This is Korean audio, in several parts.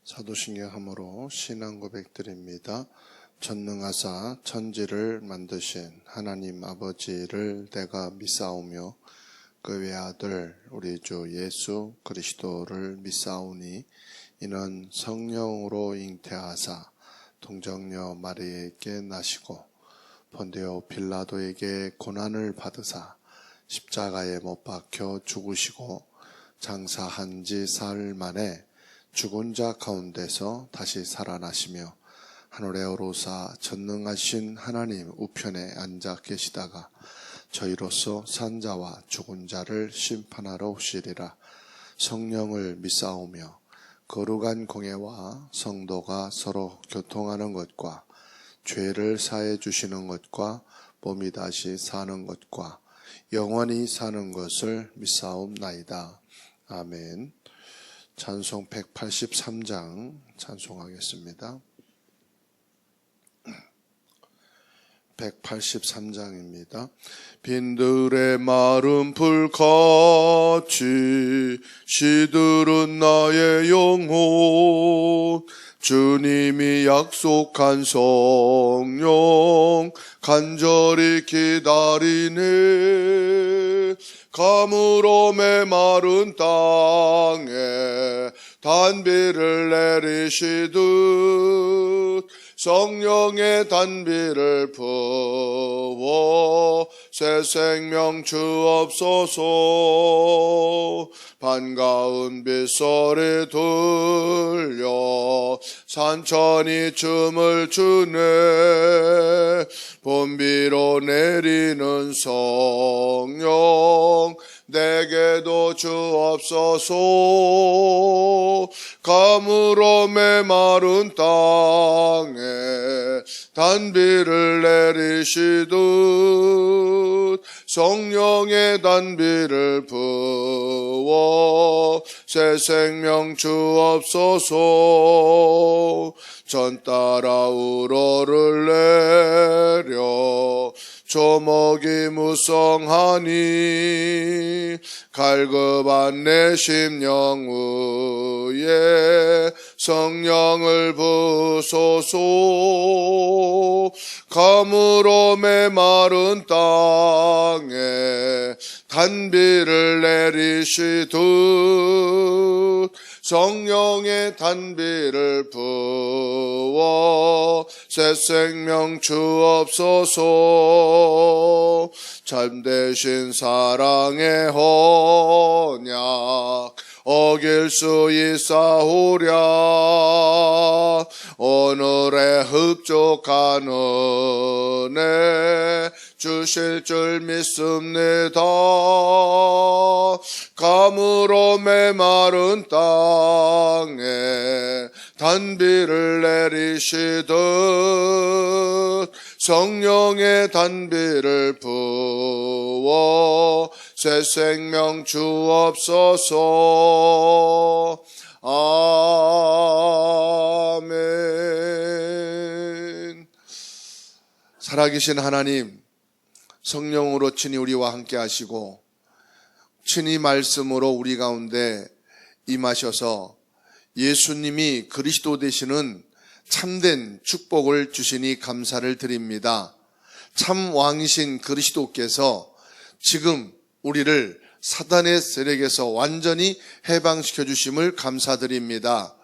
사도신경함으로 신앙 고백드립니다. 전능하사 천지를 만드신 하나님 아버지를 내가 믿사오며 그 외아들 우리 주 예수 그리스도를 믿사오니 이는 성령으로 잉태하사 동정녀 마리에게 나시고 본디오 빌라도에게 고난을 받으사 십자가에 못 박혀 죽으시고 장사한 지 사흘 만에 죽은 자 가운데서 다시 살아나시며 하늘에 오르사 전능하신 하나님 우편에 앉아 계시다가 저희로서 산 자와 죽은 자를 심판하러 오시리라. 성령을 믿사오며 거룩한 공예와 성도가 서로 교통하는 것과 죄를 사해 주시는 것과 몸이 다시 사는 것과 영원히 사는 것을 믿사옵나이다. 아멘. 찬송 183장 찬송하겠습니다. 183장입니다. 빈들의 마른 불같이 시들은 나의 영혼 주님이 약속한 성령 간절히 기다리네. 가물어 메마른 땅에 단비를 내리시듯 성령의 단비를 부어 새 생명 주옵소서. 반가운 빗소리 들려 산천이 춤을 추네. 봄비로 내리는 성령 내게도 주옵소서. 가물어 메마른 땅에 단비를 내리시듯 성령의 단비를 부어 새 생명 주옵소서. 전 따라 우러를 내려 조목이 무성하니 갈급한 내 심령 위에 성령을 부소서. 가물어 메마른 땅에 단비를 내리시듯 성령의 단비를 부어 새 생명 주옵소서. 참되신 사랑의 언약 어길 수 있사오랴. 오늘의 흡족한 은혜 주실 줄 믿습니다. 가물어 메마른 땅에 단비를 내리시듯 성령의 단비를 부어 새 생명 주옵소서. 아멘. 살아계신 하나님, 성령으로 친히 우리와 함께 하시고 친히 말씀으로 우리 가운데 임하셔서 예수님이 그리스도 되시는 참된 축복을 주시니 감사를 드립니다. 참 왕이신 그리스도께서 지금 우리를 사단의 세력에서 완전히 해방시켜 주심을 감사드립니다.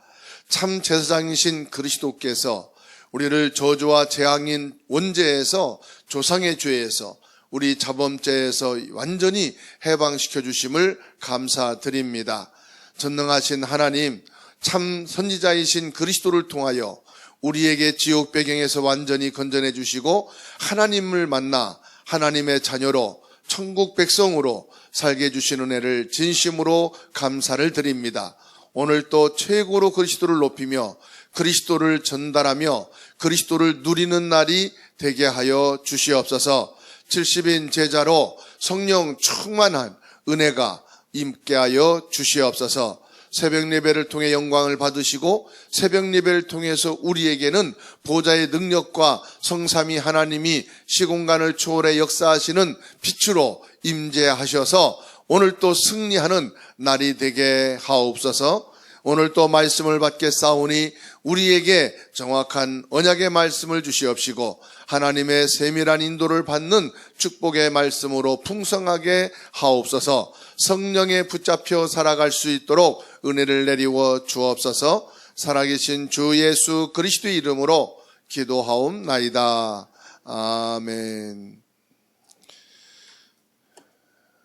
참 제사장이신 그리스도께서 우리를 저주와 재앙인 원죄에서 조상의 죄에서 우리 자범죄에서 완전히 해방시켜 주심을 감사드립니다. 전능하신 하나님, 참 선지자이신 그리스도를 통하여 우리에게 지옥 배경에서 완전히 건져내 주시고 하나님을 만나 하나님의 자녀로 천국 백성으로 살게 해주신 은혜를 진심으로 감사를 드립니다. 오늘 또 최고로 그리스도를 높이며 그리스도를 전달하며 그리스도를 누리는 날이 되게 하여 주시옵소서. 70인 제자로 성령 충만한 은혜가 임게 하여 주시옵소서. 새벽 예배를 통해 영광을 받으시고 새벽 예배를 통해서 우리에게는 보좌의 능력과 성삼위 하나님이 시공간을 초월해 역사하시는 빛으로 임재하셔서 오늘 또 승리하는 날이 되게 하옵소서. 오늘 또 말씀을 받겠사오니 우리에게 정확한 언약의 말씀을 주시옵시고 하나님의 세밀한 인도를 받는 축복의 말씀으로 풍성하게 하옵소서. 성령에 붙잡혀 살아갈 수 있도록 은혜를 내리워 주옵소서. 살아계신 주 예수 그리스도의 이름으로 기도하옵나이다. 아멘.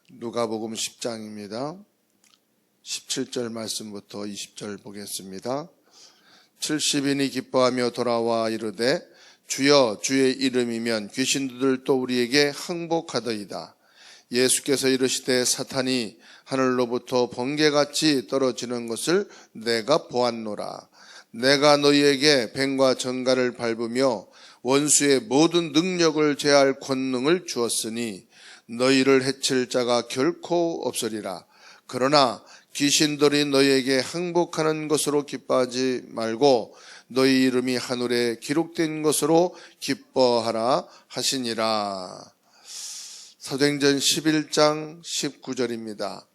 누가복음 10장입니다. 17절 말씀부터 20절 보겠습니다. 70인이 기뻐하며 돌아와 이르되 주여 주의 이름이면 귀신들도 우리에게 항복하더이다. 예수께서 이르시되 사탄이 하늘로부터 번개같이 떨어지는 것을 내가 보았노라. 내가 너희에게 뱀과 정갈을 밟으며 원수의 모든 능력을 제할 권능을 주었으니 너희를 해칠 자가 결코 없으리라. 그러나 귀신들이 너희에게 항복하는 것으로 기뻐하지 말고 너희 이름이 하늘에 기록된 것으로 기뻐하라 하시니라. 사도행전 11장 19절입니다.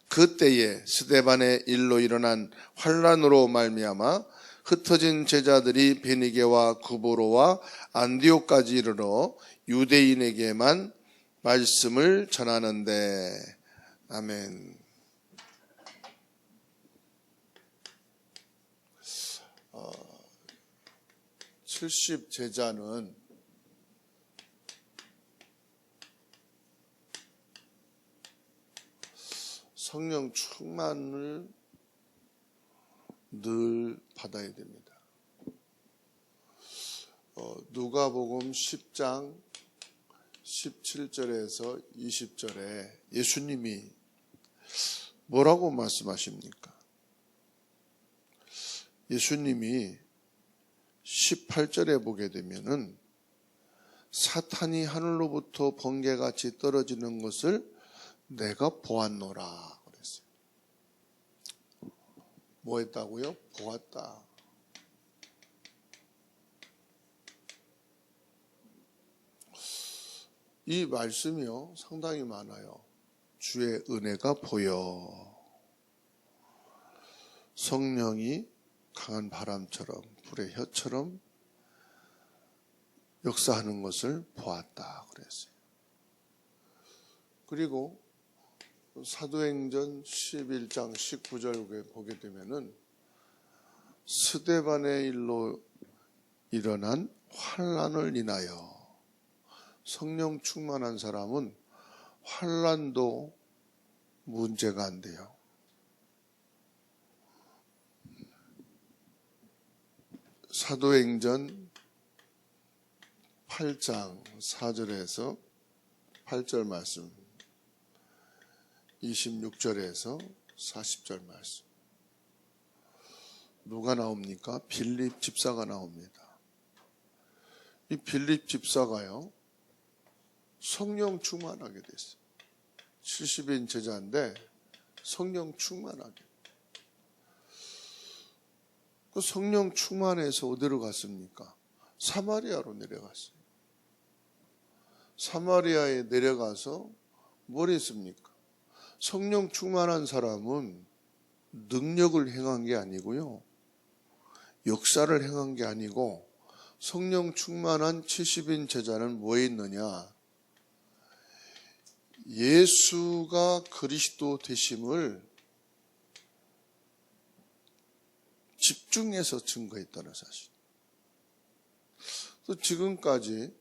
그때에 스데반의 일로 일어난 환란으로 말미암아 흩어진 제자들이 베니게와 구브로와 안디옥까지 이르러 유대인에게만 말씀을 전하는데. 아멘. 70 제자는 성령 충만을 늘 받아야 됩니다. 누가복음 10장 17절에서 20절에 예수님이 뭐라고 말씀하십니까? 예수님이 18절에 보게 되면은 사탄이 하늘로부터 번개같이 떨어지는 것을 내가 보았노라 그랬어요. 뭐 했다고요? 보았다. 이 말씀이요 상당히 많아요. 주의 은혜가 보여. 성령이 강한 바람처럼 불의 혀처럼 역사하는 것을 보았다 그랬어요. 그리고 사도행전 11장 19절 보게 되면은 스데반의 일로 일어난 환란을 인하여. 성령 충만한 사람은 환란도 문제가 안 돼요. 사도행전 8장 4절에서 8절 말씀, 26절에서 40절 말씀. 누가 나옵니까? 빌립 집사가 나옵니다. 이 빌립 집사가요 성령 충만하게 됐어요. 70인 제자인데 성령 충만하게. 그 성령 충만해서 어디로 갔습니까? 사마리아로 내려갔어요. 사마리아에 내려가서 뭘 했습니까? 성령 충만한 사람은 능력을 행한 게 아니고요. 역사를 행한 게 아니고 성령 충만한 70인 제자는 뭐 했느냐? 예수가 그리스도 되심을 집중해서 증거했다는 사실. 또 지금까지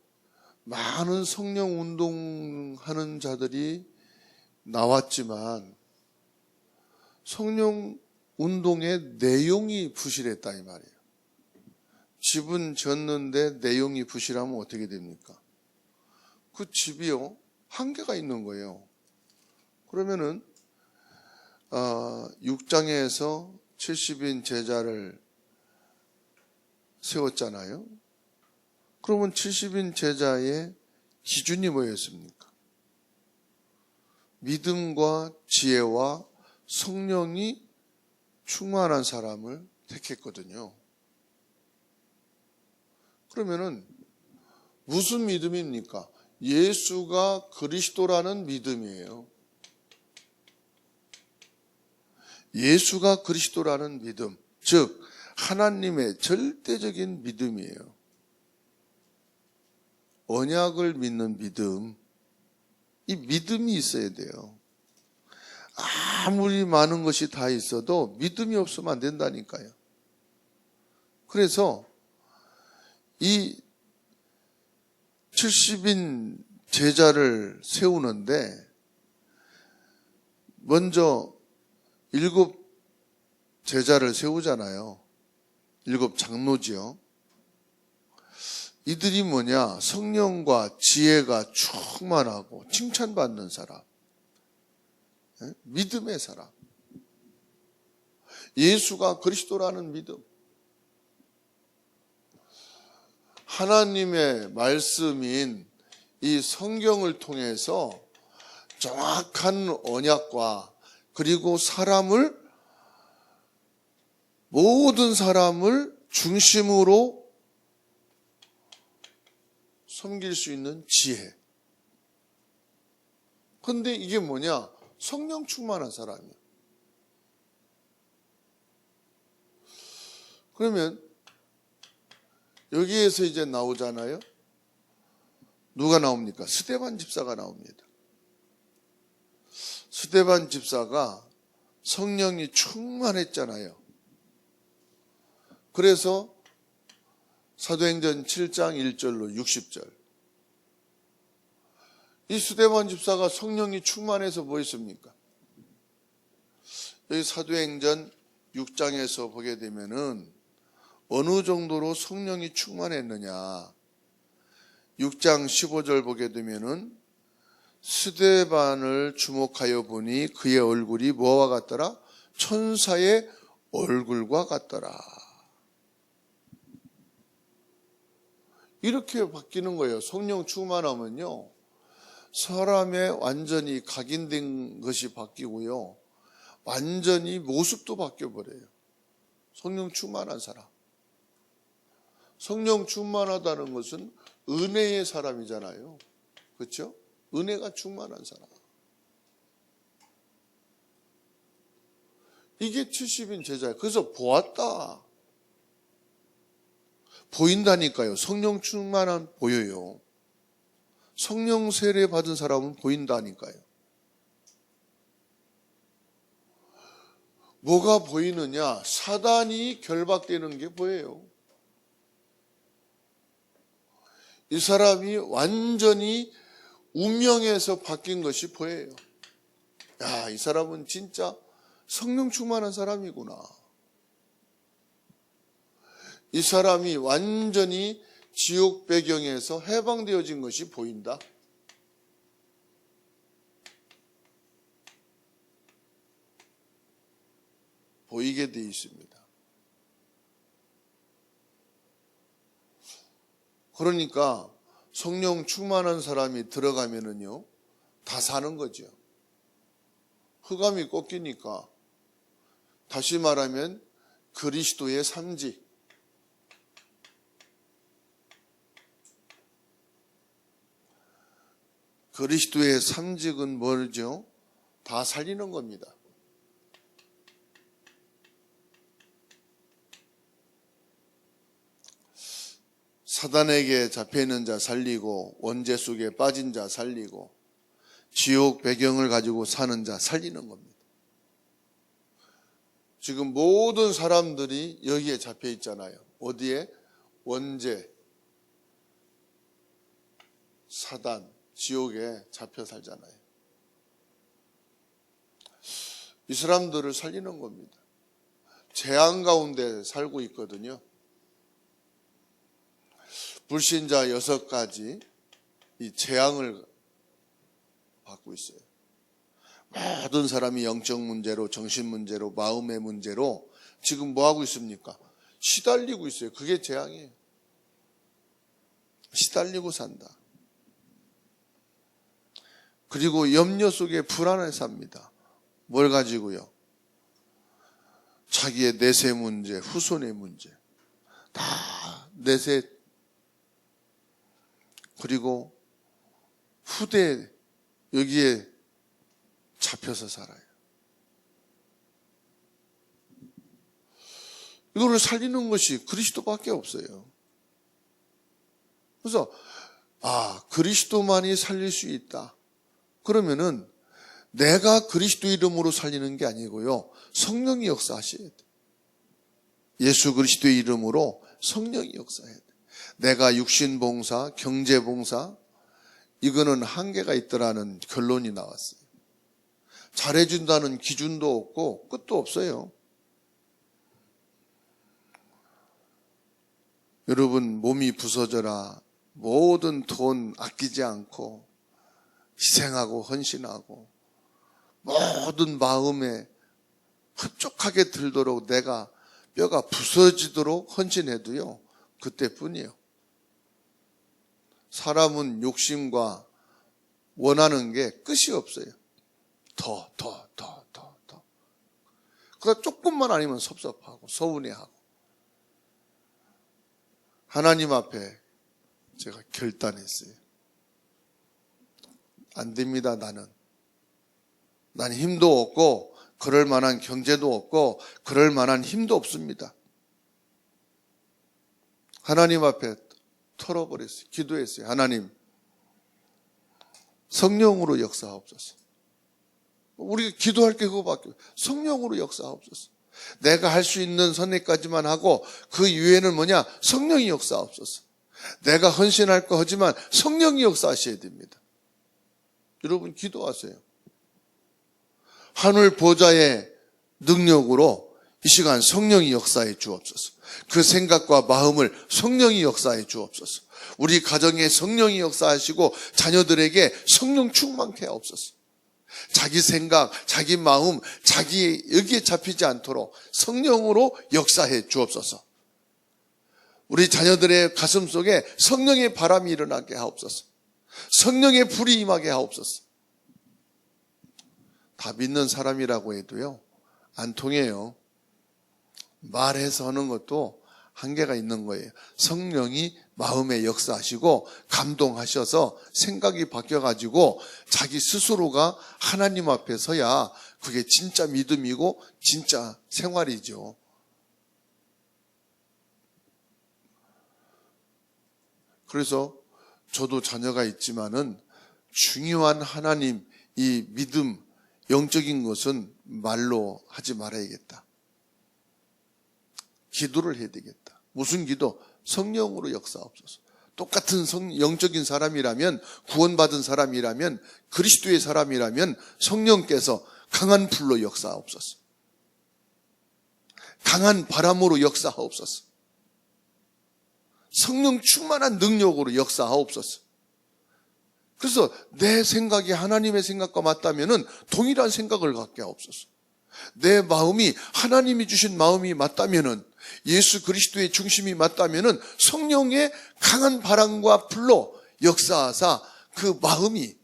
많은 성령 운동하는 자들이 나왔지만 성령 운동의 내용이 부실했다 이 말이에요. 집은 졌는데 내용이 부실하면 어떻게 됩니까? 그 집이요 한계가 있는 거예요. 그러면은 6장에서 70인 제자를 세웠잖아요. 그러면 70인 제자의 기준이 뭐였습니까? 믿음과 지혜와 성령이 충만한 사람을 택했거든요. 그러면은 무슨 믿음입니까? 예수가 그리스도라는 믿음이에요. 예수가 그리스도라는 믿음, 즉 하나님의 절대적인 믿음이에요. 언약을 믿는 믿음, 이 믿음이 있어야 돼요. 아무리 많은 것이 다 있어도 믿음이 없으면 안 된다니까요. 그래서 이 70인 제자를 세우는데 먼저 7 제자를 세우잖아요. 7 장로지요. 이들이 뭐냐? 성령과 지혜가 충만하고 칭찬받는 사람, 믿음의 사람, 예수가 그리스도라는 믿음, 하나님의 말씀인 이 성경을 통해서 정확한 언약과 그리고 모든 사람을 중심으로 섬길 수 있는 지혜. 근데 이게 뭐냐? 성령 충만한 사람이야. 그러면 여기에서 이제 나오잖아요. 누가 나옵니까? 스데반 집사가 나옵니다. 스데반 집사가 성령이 충만했잖아요. 그래서 사도행전 7장 1절로 60절. 이 스데반 집사가 성령이 충만해서 뭐 했습니까? 여기 사도행전 6장에서 보게 되면은 어느 정도로 성령이 충만했느냐. 6장 15절 보게 되면은 스데반을 주목하여 보니 그의 얼굴이 뭐와 같더라? 천사의 얼굴과 같더라. 이렇게 바뀌는 거예요. 성령 충만하면요. 사람의 완전히 각인된 것이 바뀌고요. 완전히 모습도 바뀌어버려요. 성령 충만한 사람. 성령 충만하다는 것은 은혜의 사람이잖아요. 그렇죠? 은혜가 충만한 사람. 이게 70인 제자예요. 그래서 보았다. 보인다니까요. 성령 충만한 보여요. 성령 세례 받은 사람은 보인다니까요. 뭐가 보이느냐? 사단이 결박되는 게 보여요. 이 사람이 완전히 운명에서 바뀐 것이 보여요. 야, 이 사람은 진짜 성령 충만한 사람이구나. 이 사람이 완전히 지옥 배경에서 해방되어진 것이 보인다. 보이게 되어 있습니다. 그러니까 성령 충만한 사람이 들어가면은요, 다 사는 거죠. 흑암이 꺾이니까, 다시 말하면 그리스도의 삼직. 그리스도의 삼직은 뭐죠? 다 살리는 겁니다. 사단에게 잡혀있는 자 살리고, 원죄 속에 빠진 자 살리고, 지옥 배경을 가지고 사는 자 살리는 겁니다. 지금 모든 사람들이 여기에 잡혀 있잖아요. 어디에? 원죄, 사단, 지옥에 잡혀 살잖아요. 이 사람들을 살리는 겁니다. 재앙 가운데 살고 있거든요. 불신자 6가지 이 재앙을 받고 있어요. 모든 사람이 영적 문제로, 정신 문제로, 마음의 문제로 지금 뭐 하고 있습니까? 시달리고 있어요. 그게 재앙이에요. 시달리고 산다. 그리고 염려 속에 불안해 삽니다. 뭘 가지고요? 자기의 내세 문제, 후손의 문제. 다 내세, 그리고 후대, 여기에 잡혀서 살아요. 이거를 살리는 것이 그리스도밖에 없어요. 그래서 그리스도만이 살릴 수 있다. 그러면은 내가 그리스도 이름으로 살리는 게 아니고요, 성령이 역사하셔야 돼. 예수 그리스도의 이름으로 성령이 역사해야 돼. 내가 육신봉사, 경제봉사, 이거는 한계가 있더라는 결론이 나왔어요. 잘해준다는 기준도 없고 끝도 없어요. 여러분, 몸이 부서져라 모든 돈 아끼지 않고 희생하고 헌신하고 모든 마음에 흡족하게 들도록 내가 뼈가 부서지도록 헌신해도요, 그때뿐이에요. 사람은 욕심과 원하는 게 끝이 없어요. 더. 그러다 조금만 아니면 섭섭하고 서운해하고. 하나님 앞에 제가 결단했어요. 안 됩니다, 나는. 난 힘도 없고 그럴 만한 경제도 없고 그럴 만한 힘도 없습니다. 하나님 앞에 털어버렸어요. 기도했어요. 하나님, 성령으로 역사하옵소서. 우리가 기도할 게 그거밖에 없어요. 성령으로 역사하옵소서. 내가 할 수 있는 선에까지만 하고 그 이외에는 뭐냐? 성령이 역사하옵소서. 내가 헌신할 거 하지만 성령이 역사하셔야 됩니다. 여러분, 기도하세요. 하늘 보좌의 능력으로 이 시간 성령이 역사해 주옵소서. 그 생각과 마음을 성령이 역사해 주옵소서. 우리 가정에 성령이 역사하시고 자녀들에게 성령 충만케 하옵소서. 자기 생각, 자기 마음, 자기 여기에 잡히지 않도록 성령으로 역사해 주옵소서. 우리 자녀들의 가슴 속에 성령의 바람이 일어나게 하옵소서. 성령의 불이 임하게 하옵소서. 다 믿는 사람이라고 해도요, 안 통해요. 말해서 하는 것도 한계가 있는 거예요. 성령이 마음에 역사하시고 감동하셔서 생각이 바뀌어가지고 자기 스스로가 하나님 앞에 서야 그게 진짜 믿음이고 진짜 생활이죠. 그래서 저도 자녀가 있지만은 중요한 하나님, 이 믿음, 영적인 것은 말로 하지 말아야겠다. 기도를 해야 되겠다. 무슨 기도? 성령으로 역사하옵소서. 똑같은 영적인 사람이라면, 구원받은 사람이라면, 그리스도의 사람이라면 성령께서 강한 불로 역사하옵소서. 강한 바람으로 역사하옵소서. 성령 충만한 능력으로 역사하옵소서. 그래서 내 생각이 하나님의 생각과 맞다면은 동일한 생각을 갖게 하옵소서. 내 마음이 하나님이 주신 마음이 맞다면은, 예수 그리스도의 중심이 맞다면은 성령의 강한 바람과 불로 역사하사 그 마음이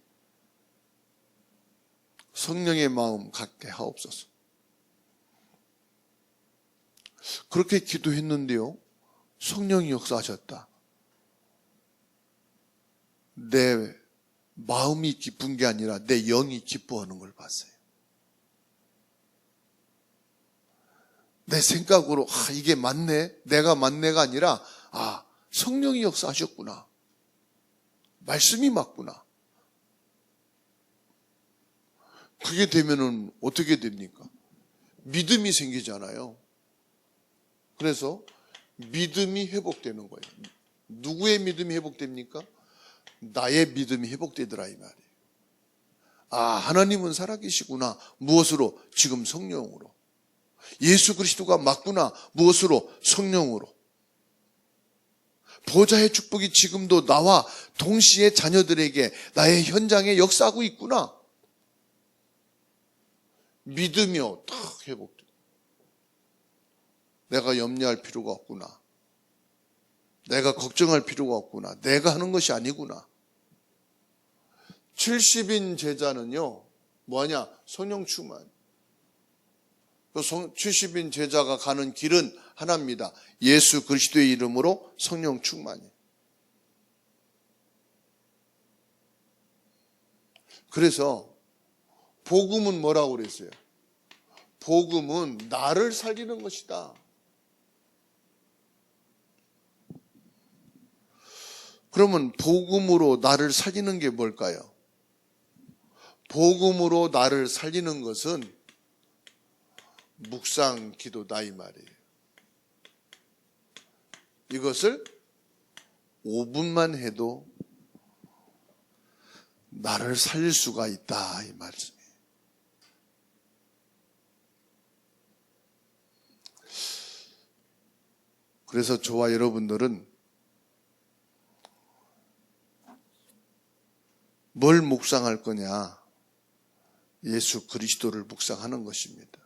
성령의 마음 갖게 하옵소서. 그렇게 기도했는데요, 성령이 역사하셨다. 내 마음이 기쁜 게 아니라 내 영이 기뻐하는 걸 봤어요. 내 생각으로 이게 맞네, 내가 맞네가 아니라 성령이 역사하셨구나, 말씀이 맞구나. 그게 되면은 어떻게 됩니까? 믿음이 생기잖아요. 그래서 믿음이 회복되는 거예요. 누구의 믿음이 회복됩니까? 나의 믿음이 회복되더라 이 말이에요. 하나님은 살아계시구나. 무엇으로? 지금 성령으로. 예수 그리스도가 맞구나. 무엇으로? 성령으로. 보좌의 축복이 지금도 나와 동시에 자녀들에게 나의 현장에 역사하고 있구나. 믿음이요, 딱 회복돼. 내가 염려할 필요가 없구나. 내가 걱정할 필요가 없구나. 내가 하는 것이 아니구나. 70인 제자는요, 뭐하냐? 성령 충만. 70인 제자가 가는 길은 하나입니다. 예수 그리스도의 이름으로 성령 충만이에요. 그래서 복음은 뭐라고 그랬어요? 복음은 나를 살리는 것이다. 그러면 복음으로 나를 살리는 게 뭘까요? 복음으로 나를 살리는 것은 묵상 기도다 이 말이에요. 이것을 5분만 해도 나를 살릴 수가 있다 이 말씀이에요. 그래서 저와 여러분들은 뭘 묵상할 거냐? 예수 그리스도를 묵상하는 것입니다.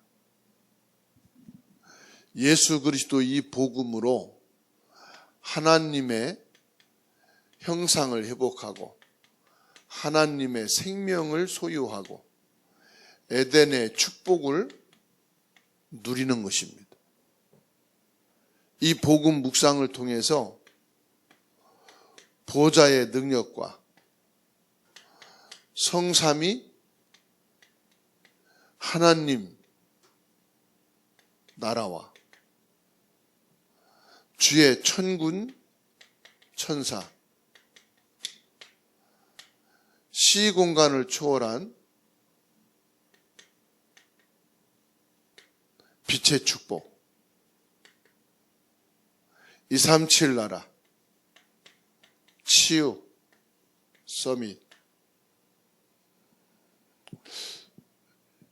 예수 그리스도 이 복음으로 하나님의 형상을 회복하고 하나님의 생명을 소유하고 에덴의 축복을 누리는 것입니다. 이 복음 묵상을 통해서 보좌의 능력과 성삼위 하나님 나라와 주의 천군 천사 시공간을 초월한 빛의 축복 237 나라 치유 서밋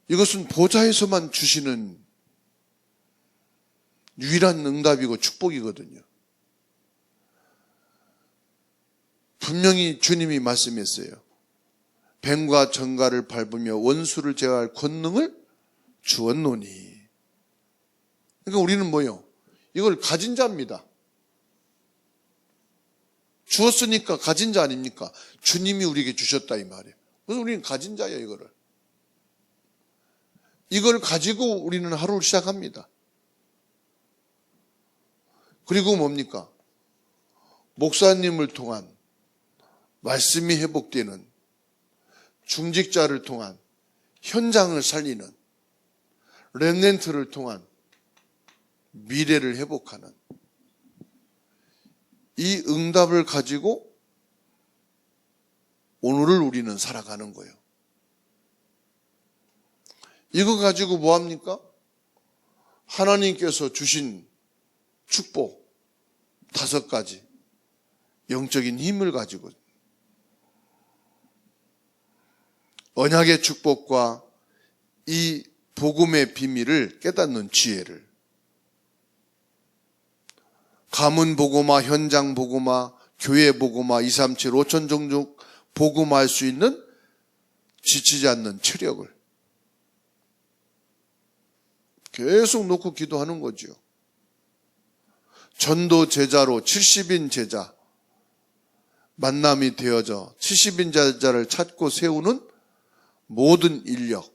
이것은 보좌에서만 주시는 유일한 응답이고 축복이거든요. 분명히 주님이 말씀했어요. 뱀과 정갈을 밟으며 원수를 제어할 권능을 주었노니. 그러니까 우리는 뭐요? 이걸 가진 자입니다. 주었으니까 가진 자 아닙니까? 주님이 우리에게 주셨다 이 말이에요. 그래서 우리는 가진 자예요 이거를. 이걸 가지고 우리는 하루를 시작합니다. 그리고 뭡니까? 목사님을 통한 말씀이 회복되는 중직자를 통한 현장을 살리는 렘넌트를 통한 미래를 회복하는 이 응답을 가지고 오늘을 우리는 살아가는 거예요. 이거 가지고 뭐합니까? 하나님께서 주신 축복 5가지 영적인 힘을 가지고 언약의 축복과 이 복음의 비밀을 깨닫는 지혜를 가문 복음화, 현장 복음화, 교회 복음화, 237, 5천 종족 복음화할 수 있는 지치지 않는 체력을 계속 놓고 기도하는 거죠. 전도 제자로 70인 제자 만남이 되어져 70인 제자를 찾고 세우는 모든 인력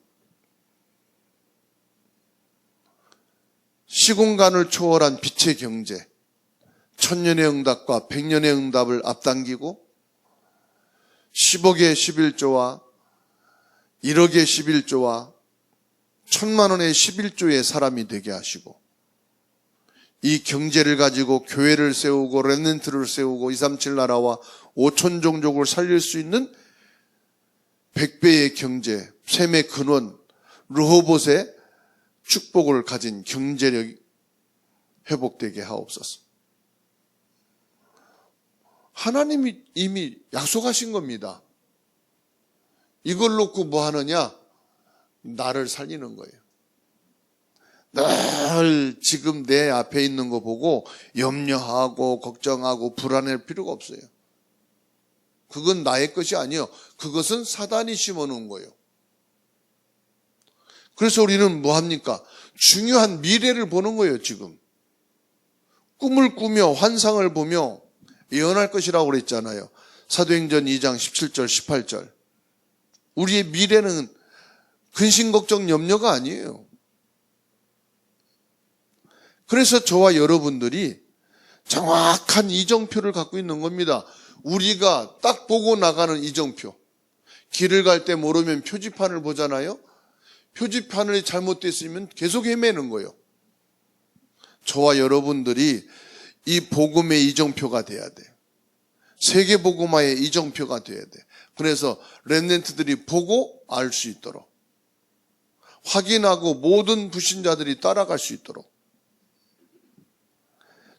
시공간을 초월한 빛의 경제 1000년의 응답과 100년의 응답을 앞당기고 10억의 11조와 1억의 11조와 1000만 원의 11조의 사람이 되게 하시고 이 경제를 가지고 교회를 세우고 렘넌트를 세우고 237 나라와 5천 종족을 살릴 수 있는 100배의 경제, 셈의 근원, 르호봇의 축복을 가진 경제력이 회복되게 하옵소서. 하나님이 이미 약속하신 겁니다. 이걸 놓고 뭐 하느냐? 나를 살리는 거예요. 늘 지금 내 앞에 있는 거 보고 염려하고 걱정하고 불안할 필요가 없어요. 그건 나의 것이 아니에요. 그것은 사단이 심어놓은 거예요. 그래서 우리는 뭐 합니까? 중요한 미래를 보는 거예요, 지금. 꿈을 꾸며 환상을 보며 예언할 것이라고 그랬잖아요. 사도행전 2장 17절, 18절. 우리의 미래는 근심, 걱정, 염려가 아니에요. 그래서 저와 여러분들이 정확한 이정표를 갖고 있는 겁니다. 우리가 딱 보고 나가는 이정표. 길을 갈 때 모르면 표지판을 보잖아요. 표지판이 잘못됐으면 계속 헤매는 거예요. 저와 여러분들이 이 복음의 이정표가 돼야 돼요. 세계복음화의 이정표가 돼야 돼. 그래서 렘넌트들이 보고 알 수 있도록, 확인하고 모든 불신자들이 따라갈 수 있도록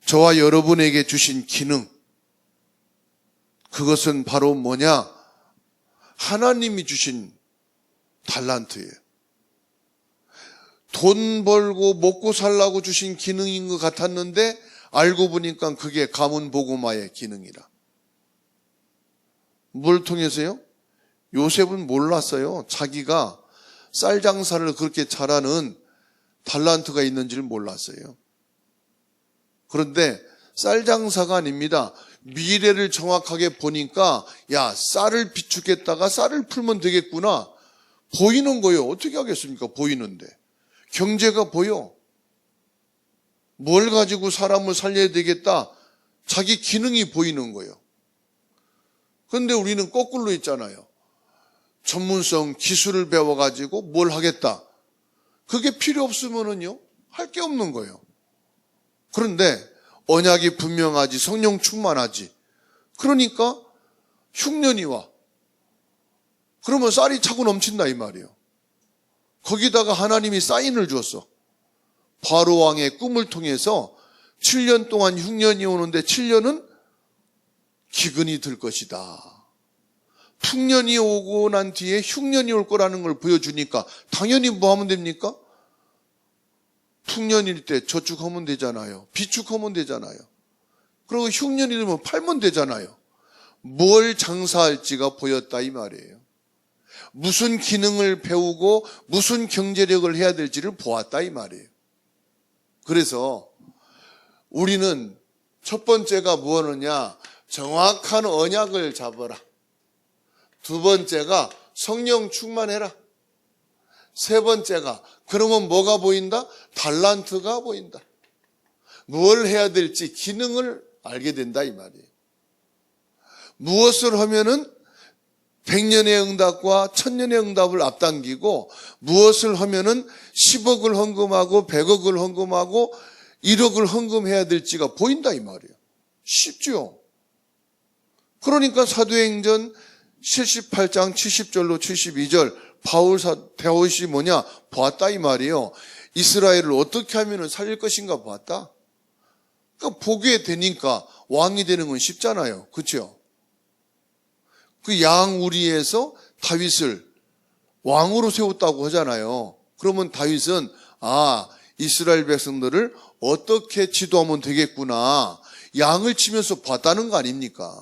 저와 여러분에게 주신 기능, 그것은 바로 뭐냐? 하나님이 주신 달란트예요. 돈 벌고 먹고 살라고 주신 기능인 것 같았는데 알고 보니까 그게 가문 복음화의 기능이라. 뭘 통해서요? 요셉은 몰랐어요. 자기가 쌀 장사를 그렇게 잘하는 달란트가 있는지를 몰랐어요. 그런데 쌀 장사가 아닙니다. 미래를 정확하게 보니까 야, 쌀을 비축했다가 쌀을 풀면 되겠구나. 보이는 거예요. 어떻게 하겠습니까? 보이는데. 경제가 보여. 뭘 가지고 사람을 살려야 되겠다. 자기 기능이 보이는 거예요. 그런데 우리는 거꾸로 있잖아요. 전문성, 기술을 배워가지고 뭘 하겠다. 그게 필요 없으면은요, 할 게 없는 거예요. 그런데 언약이 분명하지, 성령 충만하지. 그러니까 흉년이 와. 그러면 쌀이 차고 넘친다 이 말이에요. 거기다가 하나님이 사인을 주었어. 바로 왕의 꿈을 통해서 7년 동안 흉년이 오는데 7년은 기근이 들 것이다. 풍년이 오고 난 뒤에 흉년이 올 거라는 걸 보여주니까 당연히 뭐 하면 됩니까? 풍년일 때 저축하면 되잖아요. 비축하면 되잖아요. 그리고 흉년이 되면 팔면 되잖아요. 뭘 장사할지가 보였다 이 말이에요. 무슨 기능을 배우고 무슨 경제력을 해야 될지를 보았다 이 말이에요. 그래서 우리는 첫 번째가 뭐느냐? 정확한 언약을 잡아라. 두 번째가 성령 충만해라. 세 번째가 그러면 뭐가 보인다? 달란트가 보인다. 뭘 해야 될지 기능을 알게 된다 이 말이에요. 무엇을 하면은 100년의 응답과 1000년의 응답을 앞당기고 무엇을 하면은 10억을 헌금하고 100억을 헌금하고 1억을 헌금해야 될지가 보인다 이 말이에요. 쉽죠? 그러니까 사도행전 78장 70절로 72절 바울이 뭐냐? 보았다 이 말이에요. 이스라엘을 어떻게 하면 살릴 것인가 보았다. 그러니까 보게 되니까 왕이 되는 건 쉽잖아요. 그렇죠? 그 양우리에서 다윗을 왕으로 세웠다고 하잖아요. 그러면 다윗은 이스라엘 백성들을 어떻게 지도하면 되겠구나. 양을 치면서 봤다는 거 아닙니까?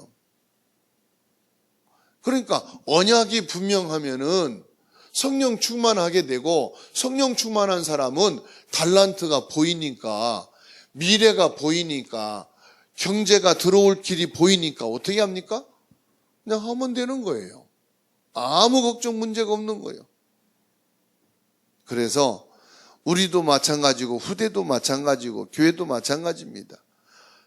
그러니까 언약이 분명하면은 성령 충만하게 되고 성령 충만한 사람은 달란트가 보이니까 미래가 보이니까 경제가 들어올 길이 보이니까 어떻게 합니까? 그냥 하면 되는 거예요. 아무 걱정 문제가 없는 거예요. 그래서 우리도 마찬가지고 후대도 마찬가지고 교회도 마찬가지입니다.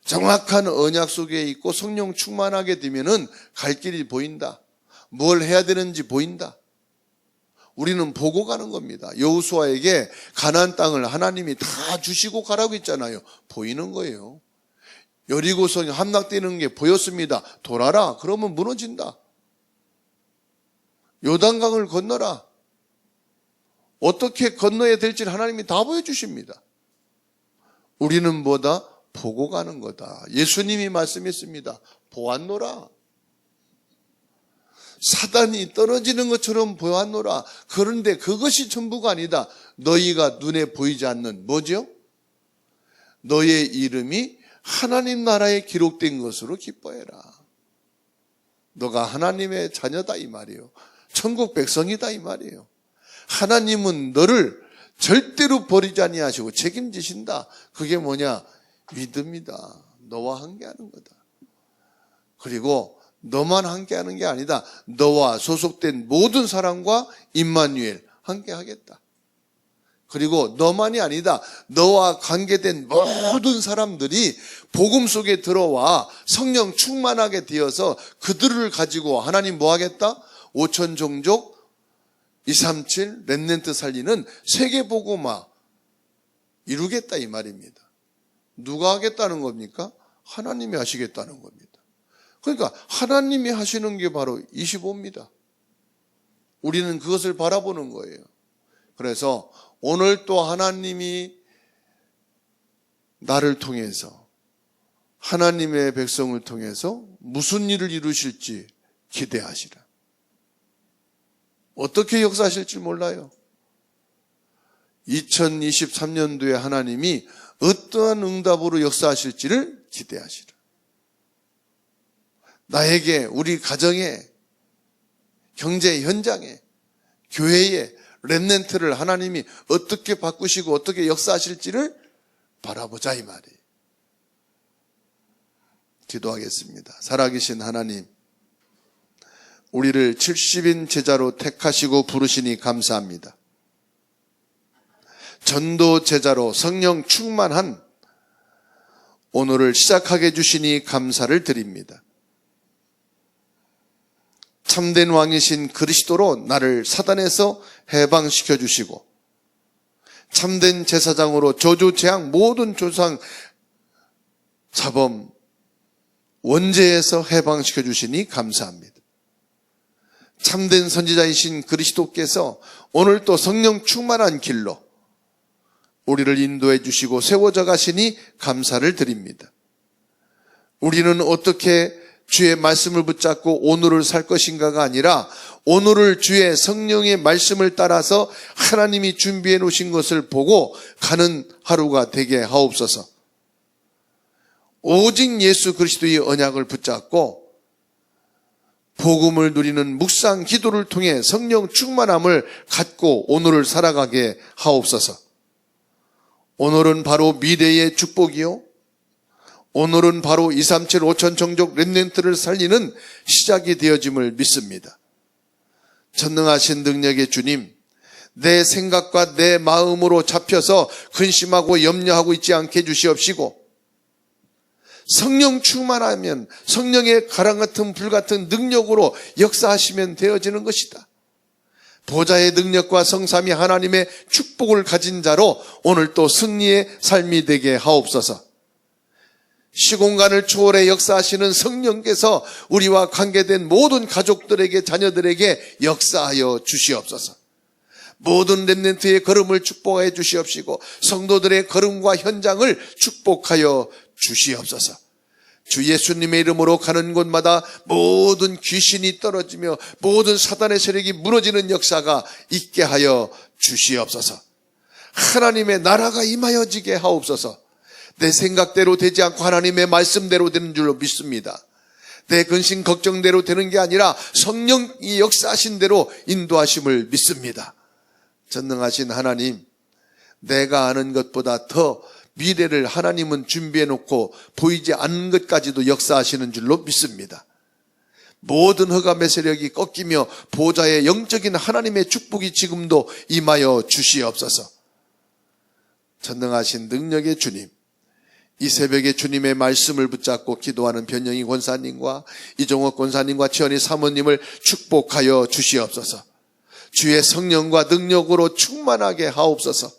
정확한 언약 속에 있고 성령 충만하게 되면은 갈 길이 보인다. 뭘 해야 되는지 보인다. 우리는 보고 가는 겁니다. 여호수아에게 가나안 땅을 하나님이 다 주시고 가라고 했잖아요. 보이는 거예요. 여리고성이 함락되는 게 보였습니다. 돌아라. 그러면 무너진다. 요단강을 건너라. 어떻게 건너야 될지를 하나님이 다 보여주십니다. 우리는 뭐다? 보고 가는 거다. 예수님이 말씀했습니다. 보았노라. 사단이 떨어지는 것처럼 보았노라. 그런데 그것이 전부가 아니다. 너희가 눈에 보이지 않는 뭐죠? 너의 이름이 하나님 나라에 기록된 것으로 기뻐해라. 너가 하나님의 자녀다 이 말이에요. 천국 백성이다 이 말이에요. 하나님은 너를 절대로 버리지 아니하시고 책임지신다. 그게 뭐냐? 믿음이다. 너와 함께하는 거다. 그리고 너만 함께하는 게 아니다. 너와 소속된 모든 사람과 임마누엘 함께하겠다. 그리고 너만이 아니다. 너와 관계된 모든 사람들이 복음 속에 들어와 성령 충만하게 되어서 그들을 가지고 하나님 뭐 하겠다? 5천 종족 237 렘넌트 살리는 세계 복음화 이루겠다 이 말입니다. 누가 하겠다는 겁니까? 하나님이 하시겠다는 겁니다. 그러니까 하나님이 하시는 게 바로 25입니다. 우리는 그것을 바라보는 거예요. 그래서 오늘 또 하나님이 나를 통해서, 하나님의 백성을 통해서 무슨 일을 이루실지 기대하시라. 어떻게 역사하실지 몰라요. 2023년도에 하나님이 어떠한 응답으로 역사하실지를 기대하시라. 나에게, 우리 가정에, 경제 현장에, 교회에 렘넌트를 하나님이 어떻게 바꾸시고 어떻게 역사하실지를 바라보자 이 말이에요. 기도하겠습니다. 살아계신 하나님, 우리를 70인 제자로 택하시고 부르시니 감사합니다. 전도 제자로 성령 충만한 오늘을 시작하게 해주시니 감사를 드립니다. 참된 왕이신 그리스도로 나를 사단에서 해방시켜 주시고, 참된 제사장으로 저주 재앙 모든 조상 사범 원죄에서 해방시켜 주시니 감사합니다. 참된 선지자이신 그리스도께서 오늘 또 성령 충만한 길로 우리를 인도해 주시고 세워져 가시니 감사를 드립니다. 우리는 어떻게 주의 말씀을 붙잡고 오늘을 살 것인가가 아니라 오늘을 주의 성령의 말씀을 따라서 하나님이 준비해 놓으신 것을 보고 가는 하루가 되게 하옵소서. 오직 예수 그리스도의 언약을 붙잡고 복음을 누리는 묵상 기도를 통해 성령 충만함을 갖고 오늘을 살아가게 하옵소서. 오늘은 바로 미래의 축복이요, 오늘은 바로 237 5천 종족 렘넌트를 살리는 시작이 되어짐을 믿습니다. 전능하신 능력의 주님, 내 생각과 내 마음으로 잡혀서 근심하고 염려하고 있지 않게 해주시옵시고, 성령 충만하면 성령의 가랑 같은 불 같은 능력으로 역사하시면 되어지는 것이다. 보좌의 능력과 성삼위 하나님의 축복을 가진 자로 오늘 또 승리의 삶이 되게 하옵소서. 시공간을 초월해 역사하시는 성령께서 우리와 관계된 모든 가족들에게, 자녀들에게 역사하여 주시옵소서. 모든 렘넌트의 걸음을 축복해 주시옵시고 성도들의 걸음과 현장을 축복하여 주시옵소서. 주 예수님의 이름으로 가는 곳마다 모든 귀신이 떨어지며 모든 사단의 세력이 무너지는 역사가 있게 하여 주시옵소서. 하나님의 나라가 임하여지게 하옵소서. 내 생각대로 되지 않고 하나님의 말씀대로 되는 줄로 믿습니다. 내 근심 걱정대로 되는 게 아니라 성령이 역사하신 대로 인도하심을 믿습니다. 전능하신 하나님, 내가 아는 것보다 더 미래를 하나님은 준비해 놓고 보이지 않는 것까지도 역사하시는 줄로 믿습니다. 모든 흑암의 세력이 꺾이며 보좌의 영적인 하나님의 축복이 지금도 임하여 주시옵소서. 전능하신 능력의 주님, 이 새벽에 주님의 말씀을 붙잡고 기도하는 변영희 권사님과 이종옥 권사님과 최현희 사모님을 축복하여 주시옵소서. 주의 성령과 능력으로 충만하게 하옵소서.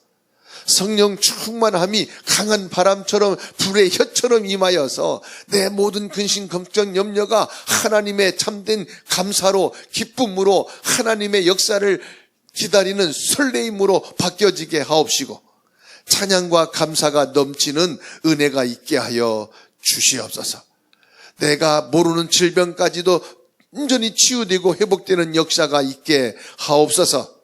성령 충만함이 강한 바람처럼 불의 혀처럼 임하여서 내 모든 근심 걱정 염려가 하나님의 참된 감사로 기쁨으로 하나님의 역사를 기다리는 설레임으로 바뀌어지게 하옵시고 찬양과 감사가 넘치는 은혜가 있게 하여 주시옵소서. 내가 모르는 질병까지도 온전히 치유되고 회복되는 역사가 있게 하옵소서.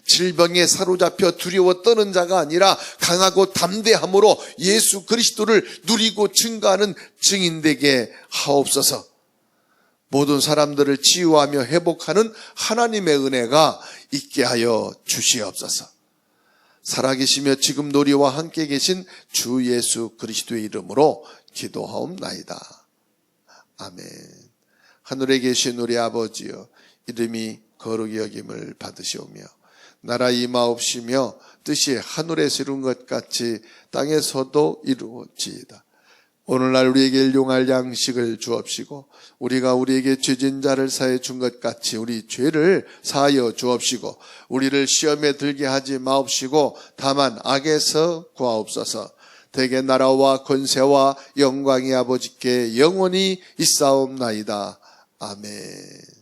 질병에 사로잡혀 두려워 떠는 자가 아니라 강하고 담대함으로 예수 그리스도를 누리고 증거하는 증인되게 하옵소서. 모든 사람들을 치유하며 회복하는 하나님의 은혜가 있게 하여 주시옵소서. 살아계시며 지금 우리와 함께 계신 주 예수 그리스도의 이름으로 기도하옵나이다. 아멘. 하늘에 계신 우리 아버지여, 이름이 거룩히 여김을 받으시오며 나라 임하옵시며 뜻이 하늘에서 이룬 것 같이 땅에서도 이루어지이다. 오늘날 우리에게 일용할 양식을 주옵시고 우리가 우리에게 죄진 자를 사해 준 것 같이 우리 죄를 사하여 주옵시고 우리를 시험에 들게 하지 마옵시고 다만 악에서 구하옵소서. 대개 나라와 권세와 영광이 아버지께 영원히 있사옵나이다. 아멘.